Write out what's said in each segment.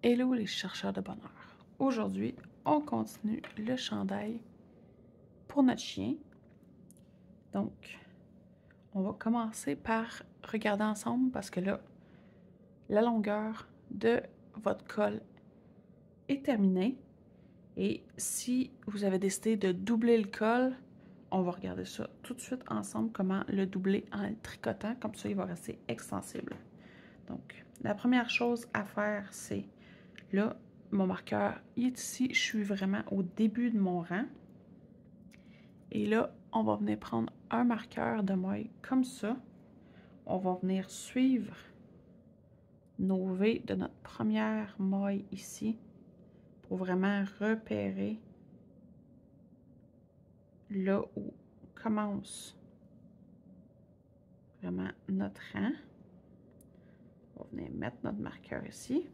Hello les chercheurs de bonheur. Aujourd'hui, on continue le chandail pour notre chien. Donc, on va commencer par regarder ensemble parce que là, la longueur de votre col est terminée. Et si vous avez décidé de doubler le col, on va regarder ça tout de suite ensemble, comment le doubler en le tricotant. Comme ça, il va rester extensible. Donc, la première chose à faire, c'est là, mon marqueur il est ici. Je suis vraiment au début de mon rang. Et là, on va venir prendre un marqueur de maille comme ça. On va venir suivre nos V de notre première maille ici pour vraiment repérer là où commence vraiment notre rang. On va venir mettre notre marqueur ici.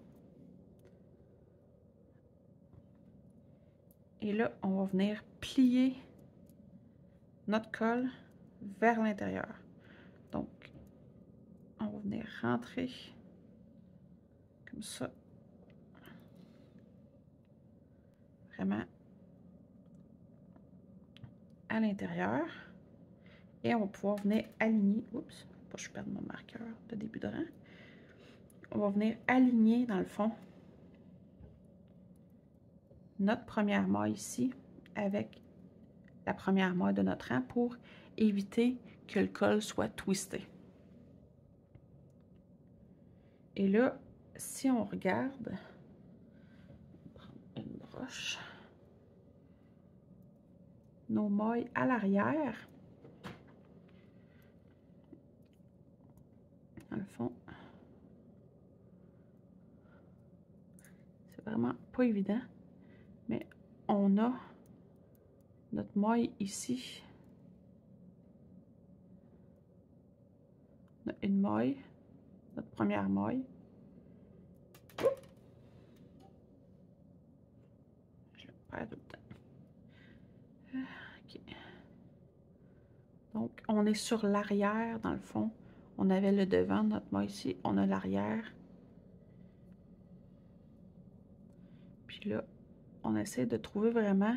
Et là, on va venir plier notre col vers l'intérieur. Donc, on va venir rentrer comme ça. Vraiment à l'intérieur. Et on va pouvoir venir aligner. Oups, pas que je perde mon marqueur de début de rang. On va venir aligner dans le fond notre première maille ici avec la première maille de notre rang pour éviter que le col soit twisté. Et là, si on regarde, on va prendre une broche, nos mailles à l'arrière, dans le fond, c'est vraiment pas évident, mais on a notre maille ici. On a une maille, notre première maille. Je le perds tout le temps. OK. Donc, on est sur l'arrière, dans le fond. On avait le devant de notre maille ici. On a l'arrière. Puis là, on essaie de trouver vraiment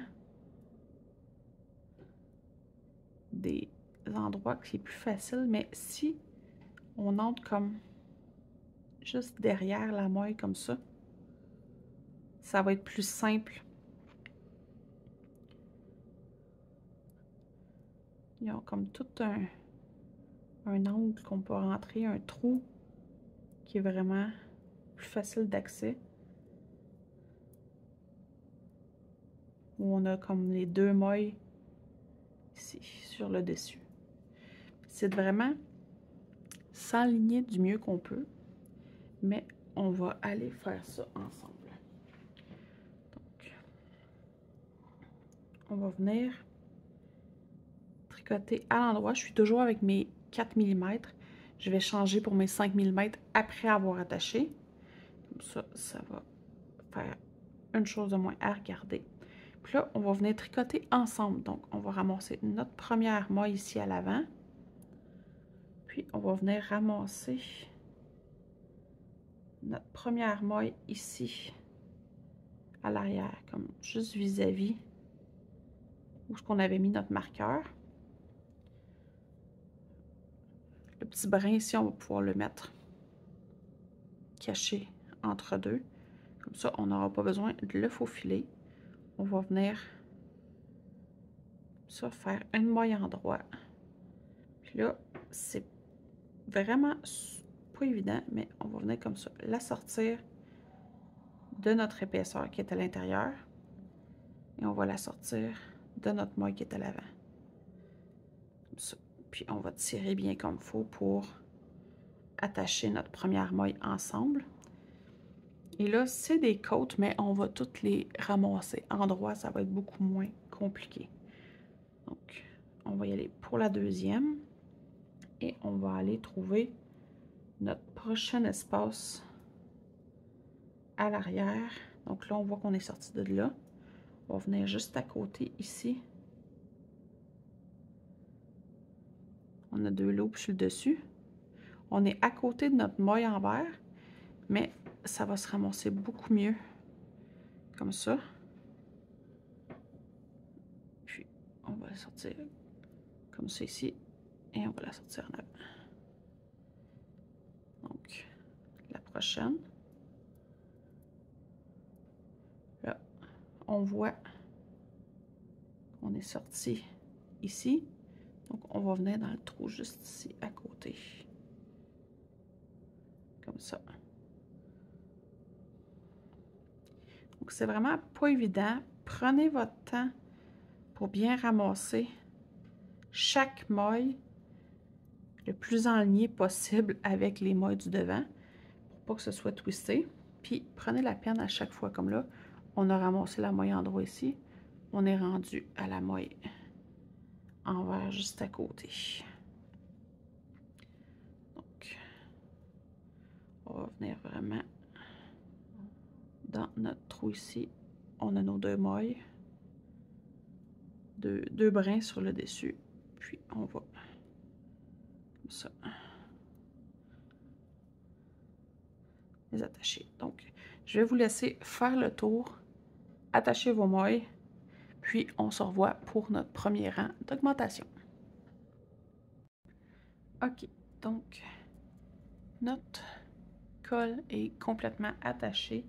des endroits qui est plus facile. Mais si on entre comme juste derrière la maille comme ça va être plus simple. Il y a comme tout un angle qu'on peut rentrer, un trou qui est vraiment plus facile d'accès. Où on a comme les deux mailles ici, sur le dessus. C'est vraiment s'aligner du mieux qu'on peut, mais on va aller faire ça ensemble. Donc, on va venir tricoter à l'endroit. Je suis toujours avec mes 4 mm. Je vais changer pour mes 5 mm après avoir attaché. Comme ça, ça va faire une chose de moins à regarder. Puis là, on va venir tricoter ensemble. Donc, on va ramasser notre première maille ici à l'avant. Puis, on va venir ramasser notre première maille ici à l'arrière, comme juste vis-à-vis où ce qu'on avait mis notre marqueur. Le petit brin ici, on va pouvoir le mettre caché entre deux. Comme ça, on n'aura pas besoin de le faufiler. On va venir ça faire une maille en droit. Puis là, c'est vraiment pas évident, mais on va venir comme ça, la sortir de notre épaisseur qui est à l'intérieur. Et on va la sortir de notre maille qui est à l'avant. Comme ça. Puis on va tirer bien comme il faut pour attacher notre première maille ensemble. Et là, c'est des côtes, mais on va toutes les ramasser. En droit, ça va être beaucoup moins compliqué. Donc, on va y aller pour la deuxième. Et on va aller trouver notre prochain espace à l'arrière. Donc là, on voit qu'on est sorti de là. On va venir juste à côté ici. On a deux loops sur le dessus. On est à côté de notre maille en vert, mais ça va se ramasser beaucoup mieux. Comme ça. Puis, on va la sortir comme ça ici. Et on va la sortir en avant. Donc, la prochaine. Là, on voit qu'on est sorti ici. Donc, on va venir dans le trou juste ici, à côté. Comme ça. Donc, c'est vraiment pas évident. Prenez votre temps pour bien ramasser chaque maille le plus enligné possible avec les mailles du devant pour pas que ce soit twisté. Puis, prenez la peine à chaque fois, comme là, on a ramassé la maille en droit ici. On est rendu à la maille envers juste à côté. Donc, on va venir vraiment dans notre trou ici. On a nos deux mailles, deux brins sur le dessus. Puis, on va comme ça les attacher. Donc, je vais vous laisser faire le tour, attacher vos mailles, puis on se revoit pour notre premier rang d'augmentation. OK, donc notre col est complètement attaché.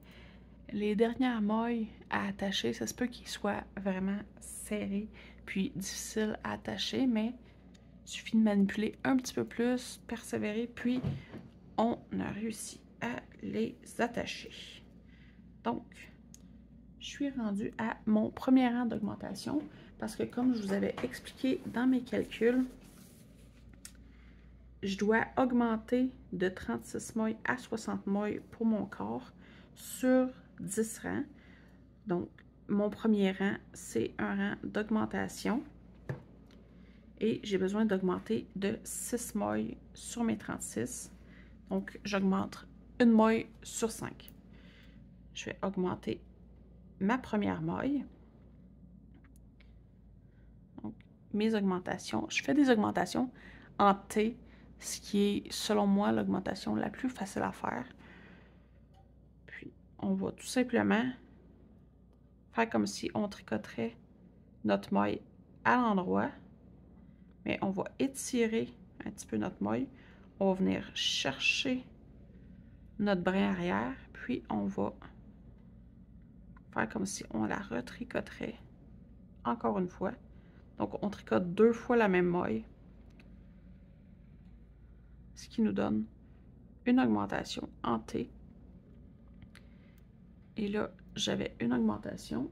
Les dernières mailles à attacher, ça se peut qu'ils soient vraiment serrés puis difficiles à attacher, mais il suffit de manipuler un petit peu plus, persévérer, puis on a réussi à les attacher. Donc, je suis rendue à mon premier rang d'augmentation parce que comme je vous avais expliqué dans mes calculs, je dois augmenter de 36 mailles à 60 mailles pour mon corps sur 10 rangs. Donc, mon premier rang, c'est un rang d'augmentation. Et j'ai besoin d'augmenter de 6 mailles sur mes 36. Donc, j'augmente une maille sur 5. Je vais augmenter ma première maille. Donc, mes augmentations. Je fais des augmentations en T, ce qui est, selon moi, l'augmentation la plus facile à faire. Puis, on va tout simplement faire comme si on tricoterait notre maille à l'endroit. Mais on va étirer un petit peu notre maille. On va venir chercher notre brin arrière. Puis, on va faire comme si on la retricoterait encore une fois. Donc, on tricote 2 fois la même maille. Ce qui nous donne une augmentation en T. Et là, j'avais une augmentation.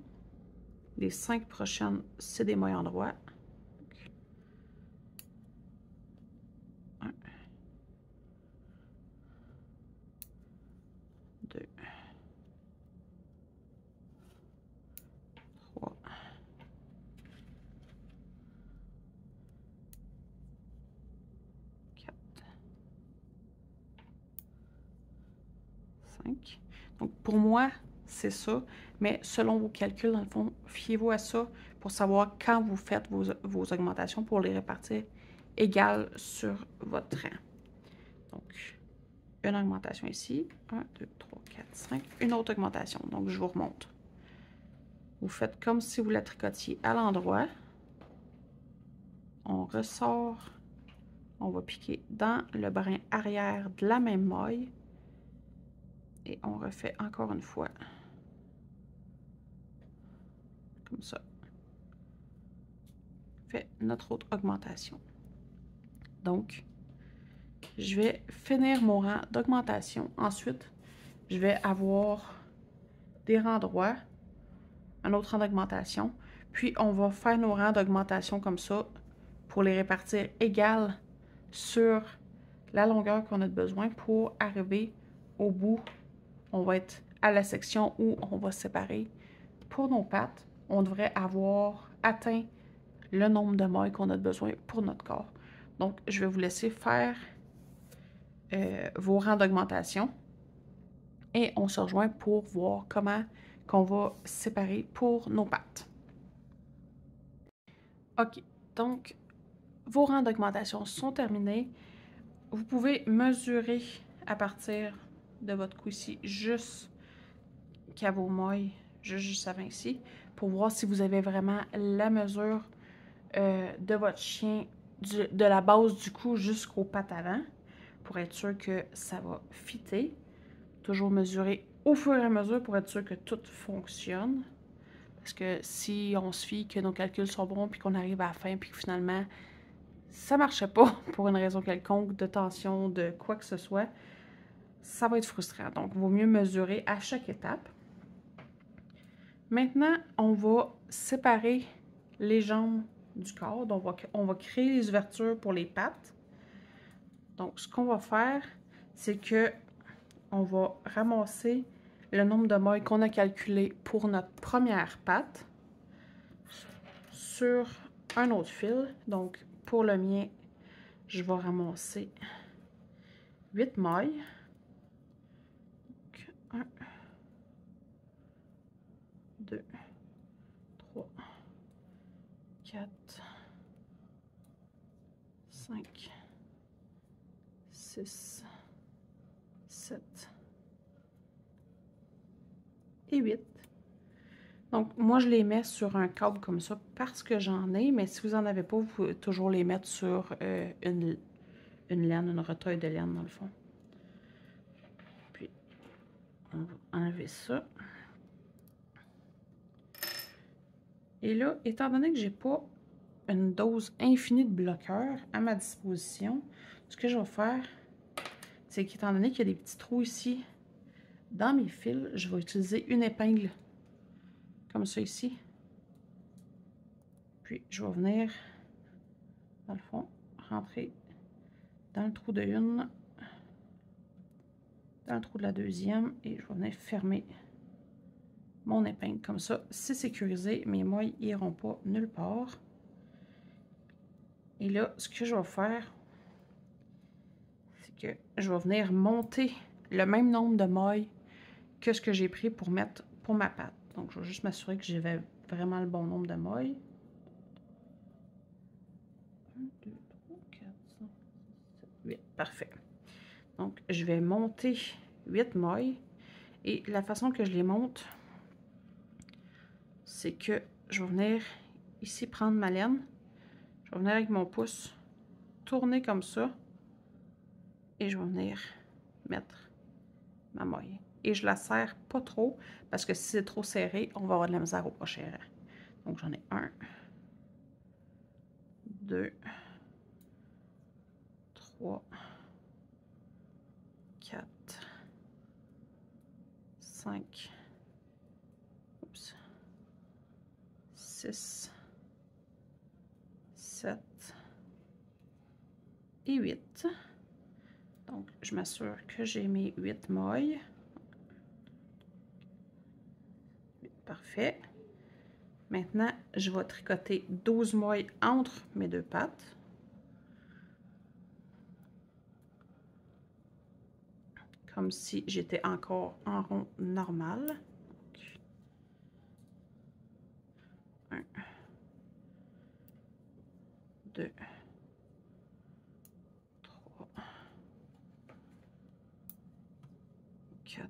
Les 5 prochaines, c'est des mailles en droit. 1, 2, 3, 4, 5. Donc, pour moi, c'est ça. Mais selon vos calculs, dans le fond, fiez-vous à ça pour savoir quand vous faites vos augmentations pour les répartir égales sur votre rang. Donc, une augmentation ici. 1, 2, 3, 4, 5. Une autre augmentation. Donc, je vous remonte. Vous faites comme si vous la tricotiez à l'endroit. On ressort. On va piquer dans le brin arrière de la même maille. Et on refait encore une fois. Comme ça. Fait notre autre augmentation. Donc, je vais finir mon rang d'augmentation. Ensuite, je vais avoir des rangs droits, un autre rang d'augmentation. Puis, on va faire nos rangs d'augmentation comme ça pour les répartir égales sur la longueur qu'on a besoin pour arriver au bout. On va être à la section où on va séparer. Pour nos pattes, on devrait avoir atteint le nombre de mailles qu'on a besoin pour notre corps. Donc, je vais vous laisser faire vos rangs d'augmentation et on se rejoint pour voir comment qu'on va séparer pour nos pattes. OK, donc vos rangs d'augmentation sont terminés. Vous pouvez mesurer à partir de votre cou ici jusqu'à vos mailles, juste avant ici, pour voir si vous avez vraiment la mesure de votre chien, de la base du cou jusqu'aux pattes avant, pour être sûr que ça va fitter. Toujours mesurer au fur et à mesure pour être sûr que tout fonctionne. Parce que si on se fie que nos calculs sont bons, puis qu'on arrive à la fin, puis que finalement, ça marchait pas pour une raison quelconque, de tension, de quoi que ce soit, ça va être frustrant. Donc, il vaut mieux mesurer à chaque étape. Maintenant, on va séparer les jambes du corps. Donc, on va créer les ouvertures pour les pattes. Donc, ce qu'on va faire, c'est que on va ramasser le nombre de mailles qu'on a calculé pour notre première patte sur un autre fil. Donc, pour le mien, je vais ramasser 8 mailles. Donc, 1, 2, 3, 4, 5, 6, 7 et 8. Donc, moi, je les mets sur un câble comme ça parce que j'en ai, mais si vous n'en avez pas, vous pouvez toujours les mettre sur une laine, une retaille de laine, dans le fond. Puis, on va enlever ça. Et là, étant donné que j'ai pas une dose infinie de bloqueurs à ma disposition, ce que je vais faire, c'est qu'étant donné qu'il y a des petits trous ici dans mes fils, je vais utiliser une épingle comme ça ici. Puis je vais venir, dans le fond, rentrer dans le trou de une, dans le trou de la deuxième, et je vais venir fermer mon épingle comme ça. C'est sécurisé, mes mailles n'iront pas nulle part. Et là, ce que je vais faire, c'est que je vais venir monter le même nombre de mailles que ce que j'ai pris pour mettre pour ma patte. Donc, je vais juste m'assurer que j'avais vraiment le bon nombre de mailles. 1, 2, 3, 4, 5, 6, 7, 8. Parfait. Donc, je vais monter 8 mailles. Et la façon que je les monte, c'est que je vais venir ici prendre ma laine. Je vais venir avec mon pouce, tourner comme ça. Et je vais venir mettre ma maille. Et je la serre pas trop, parce que si c'est trop serré, on va avoir de la misère au prochain rang. Donc, j'en ai 1, 2, 3, 4, 5, 6, 7 et 8. Donc, je m'assure que j'ai mes 8 mailles. Parfait. Maintenant, je vais tricoter 12 mailles entre mes deux pattes. Comme si j'étais encore en rond normal. 1, 2, 3, 4,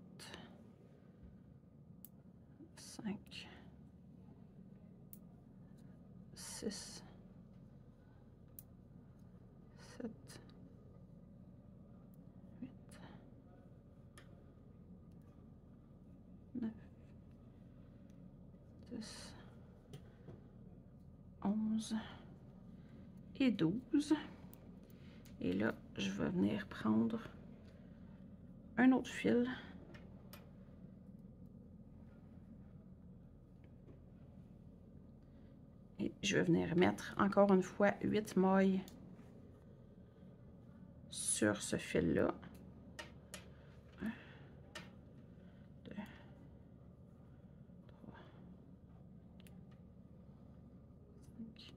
5, 6, 7, 8, 9, 10, 11 et 12. Et là, je vais venir prendre un autre fil. Et je vais venir mettre encore une fois 8 mailles sur ce fil-là. 1, 2, 3, 5,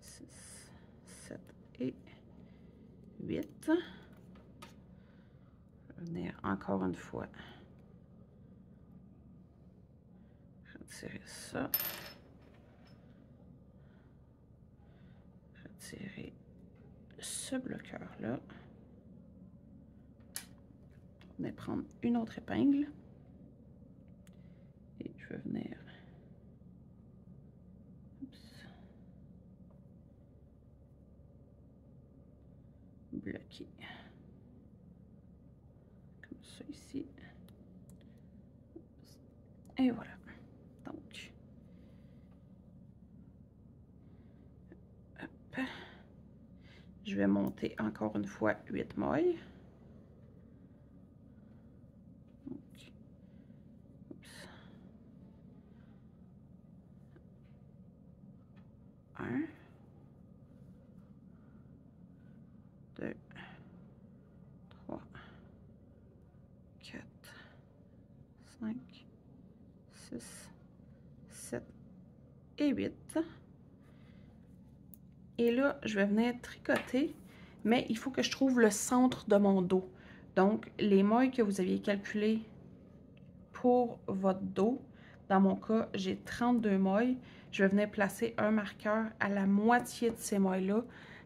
6, 7 et 8. Je vais venir encore une fois retirer ça. Retirer ce bloqueur-là. venir prendre une autre épingle. Et je vais venir bloquer. Comme ça ici. Et voilà. Donc, hop. Je vais monter encore une fois 8 mailles. Donc, oups. 1, 2, 3, 4, 5, 6, 7 et 8. Et là, je vais venir tricoter, mais il faut que je trouve le centre de mon dos. Donc, les mailles que vous aviez calculées pour votre dos, dans mon cas, j'ai 32 mailles. Je vais venir placer un marqueur à la moitié de ces mailles-là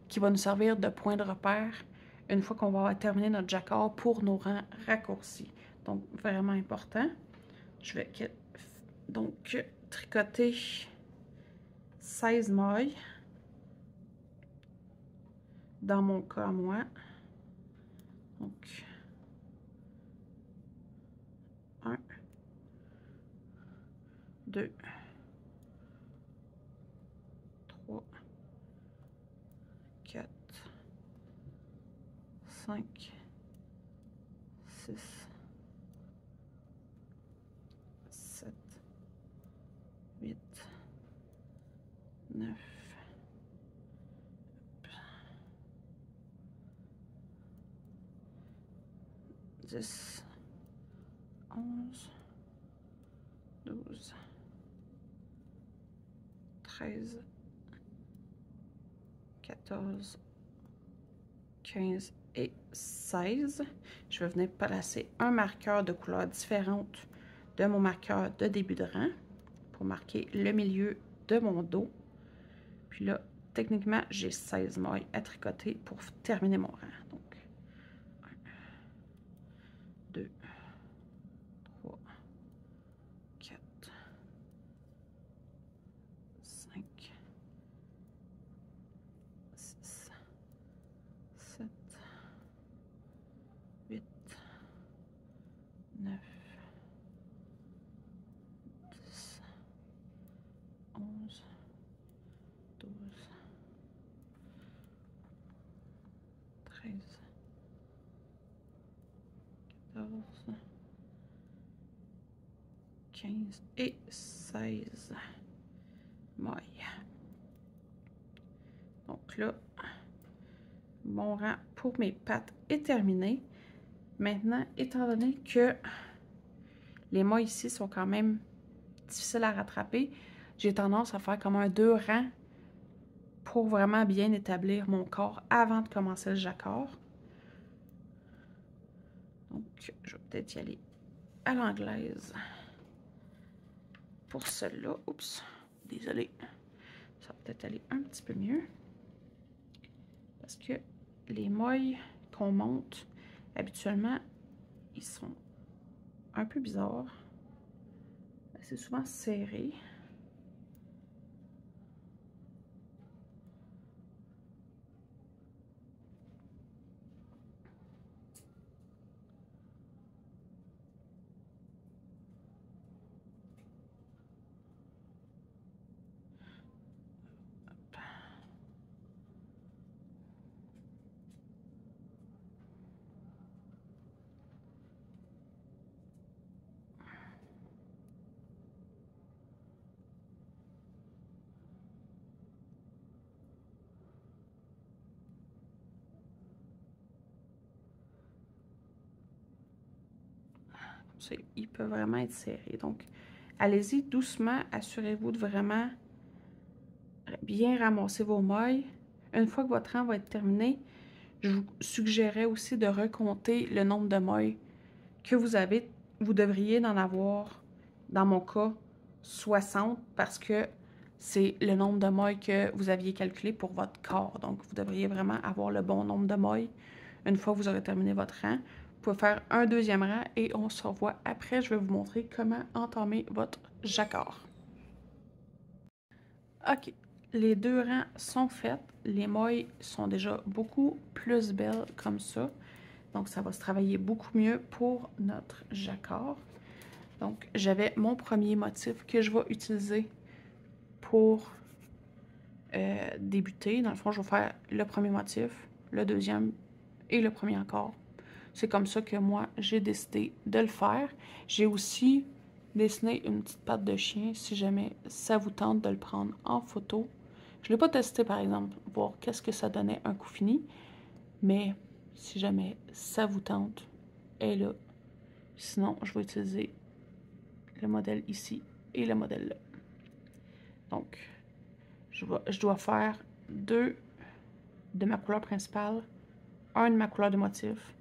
qui va nous servir de point de repère une fois qu'on va avoir terminé notre jacquard pour nos rangs raccourcis. Donc, vraiment important. Je vais donc tricoter 16 mailles. Dans mon cas, moi. Donc, 1, 2, 3, 4, 5, 6, 7, 8, 9, 10, 11, 12, 13, 14, 15 et 16. Je vais venir placer un marqueur de couleur différente de mon marqueur de début de rang pour marquer le milieu de mon dos. Puis là, techniquement, j'ai 16 mailles à tricoter pour terminer mon rang. Donc, 1, 2, 3, 4, 5, 6, 7, 8, 9, 10, 11, 12, 13, 14, 15 et 16 mailles. Donc là, mon rang pour mes pattes est terminé. Maintenant, étant donné que les mailles ici sont quand même difficiles à rattraper, j'ai tendance à faire comme un 2 rangs pour vraiment bien établir mon corps avant de commencer le jacquard. Donc, je vais peut-être y aller à l'anglaise pour celle-là. Oups, désolée. Ça va peut-être aller un petit peu mieux. Parce que les mailles qu'on monte, habituellement, ils sont un peu bizarres. C'est souvent serré. Il peut vraiment être serré. Donc, allez-y doucement. Assurez-vous de vraiment bien ramasser vos mailles. Une fois que votre rang va être terminé, je vous suggérerais aussi de recompter le nombre de mailles que vous avez. Vous devriez en avoir, dans mon cas, 60 parce que c'est le nombre de mailles que vous aviez calculé pour votre corps. Donc, vous devriez vraiment avoir le bon nombre de mailles une fois que vous aurez terminé votre rang pouvez faire un deuxième rang et on se revoit après. Je vais vous montrer comment entamer votre jacquard. OK, les 2 rangs sont faits. Les mailles sont déjà beaucoup plus belles comme ça. Donc, ça va se travailler beaucoup mieux pour notre jacquard. Donc, j'avais mon premier motif que je vais utiliser pour débuter. Dans le fond, je vais faire le premier motif, le deuxième et le premier encore. C'est comme ça que moi, j'ai décidé de le faire. J'ai aussi dessiné une petite patte de chien si jamais ça vous tente de le prendre en photo. Je ne l'ai pas testé, par exemple, voir qu'est-ce que ça donnait un coup fini. Mais si jamais ça vous tente, elle est là. Sinon, je vais utiliser le modèle ici et le modèle là. Donc, je dois faire 2 de ma couleur principale, 1 de ma couleur de motif,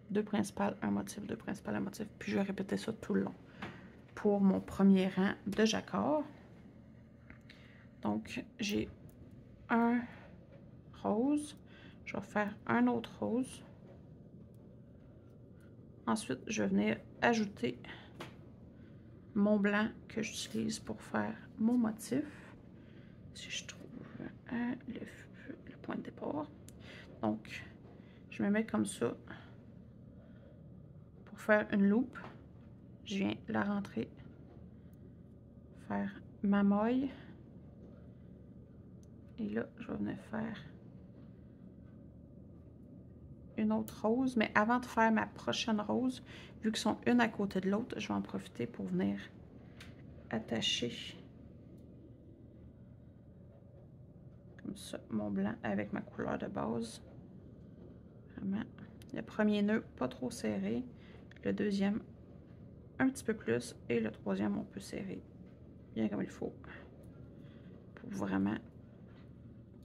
2 principales, 1 motif, 2 principales, 1 motif. Puis je vais répéter ça tout le long pour mon premier rang de jacquard. Donc, j'ai un rose. Je vais faire un autre rose. Ensuite, je vais venir ajouter mon blanc que j'utilise pour faire mon motif. Si je trouve le point de départ. Donc, je me mets comme ça pour faire une loupe. Je viens la rentrer, faire ma maille. Et là, je vais venir faire une autre rose. Mais avant de faire ma prochaine rose, vu qu'ils sont une à côté de l'autre, je vais en profiter pour venir attacher comme ça mon blanc avec ma couleur de base. Vraiment, le premier nœud pas trop serré, le deuxième un petit peu plus et le troisième on peut serrer bien comme il faut pour vraiment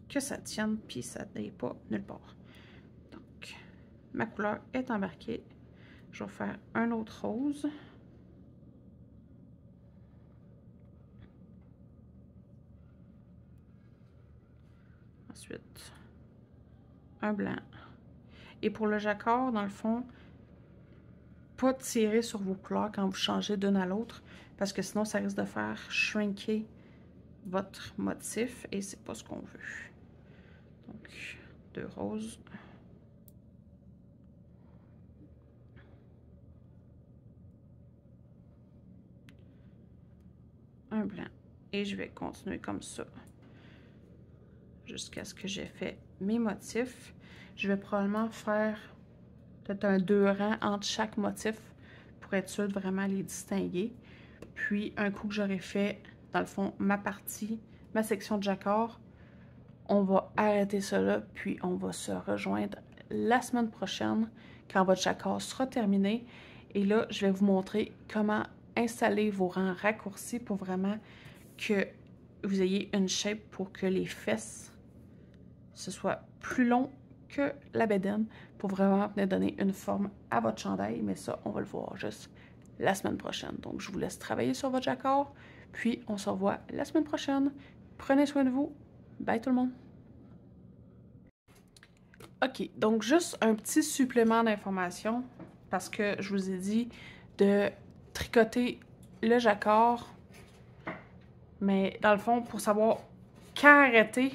que ça tienne puis ça n'aille pas nulle part. Donc, ma couleur est embarquée. Je vais faire un autre rose. Ensuite, un blanc. Et pour le jacquard, dans le fond, pas tirer sur vos couleurs quand vous changez d'une à l'autre, parce que sinon, ça risque de faire shrinker votre motif et c'est pas ce qu'on veut. Donc, 2 roses. Un blanc. Et je vais continuer comme ça jusqu'à ce que j'ai fait mes motifs. Je vais probablement faire peut-être un 2 rangs entre chaque motif pour être sûr de vraiment les distinguer. Puis, un coup que j'aurai fait, dans le fond, ma partie, ma section de jacquard, on va arrêter ça là, puis on va se rejoindre la semaine prochaine quand votre jacquard sera terminé. Et là, je vais vous montrer comment installer vos rangs raccourcis pour vraiment que vous ayez une shape pour que les fesses, ce soit plus long que la bédaine pour vraiment venir donner une forme à votre chandail. Mais ça, on va le voir juste la semaine prochaine. Donc, je vous laisse travailler sur votre jacquard, puis on se revoit la semaine prochaine. Prenez soin de vous. Bye tout le monde! OK, donc juste un petit supplément d'information parce que je vous ai dit de tricoter le jacquard, mais dans le fond, pour savoir quand arrêter,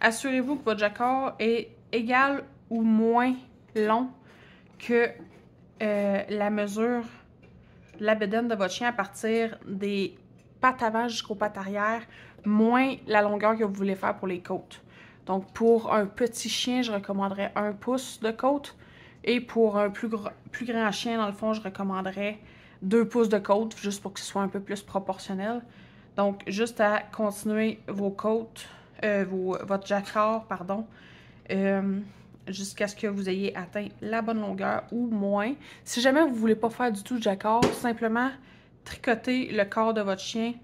assurez-vous que votre jacquard est égal ou moins long que la mesure de la bédaine de votre chien à partir des pattes avant jusqu'aux pattes arrière, moins la longueur que vous voulez faire pour les côtes. Donc, pour un petit chien, je recommanderais 1 pouce de côte. Et pour un plus grand chien, dans le fond, je recommanderais 2 pouces de côte, juste pour que ce soit un peu plus proportionnel. Donc, juste à continuer vos côtes, votre jacquard, pardon, jusqu'à ce que vous ayez atteint la bonne longueur ou moins. Si jamais vous ne voulez pas faire du tout de jacquard, simplement tricotez le corps de votre chien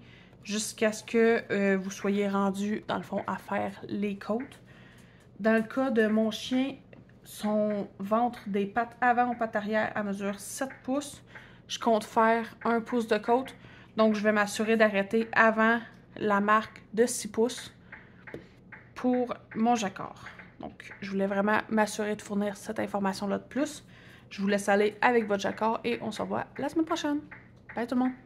jusqu'à ce que vous soyez rendu, dans le fond, à faire les côtes. Dans le cas de mon chien, son ventre des pattes avant aux pattes arrière à mesure 7 pouces. Je compte faire 1 pouce de côte. Donc, je vais m'assurer d'arrêter avant la marque de 6 pouces pour mon jacquard. Donc, je voulais vraiment m'assurer de fournir cette information-là de plus. Je vous laisse aller avec votre jacquard et on se revoit la semaine prochaine. Bye tout le monde!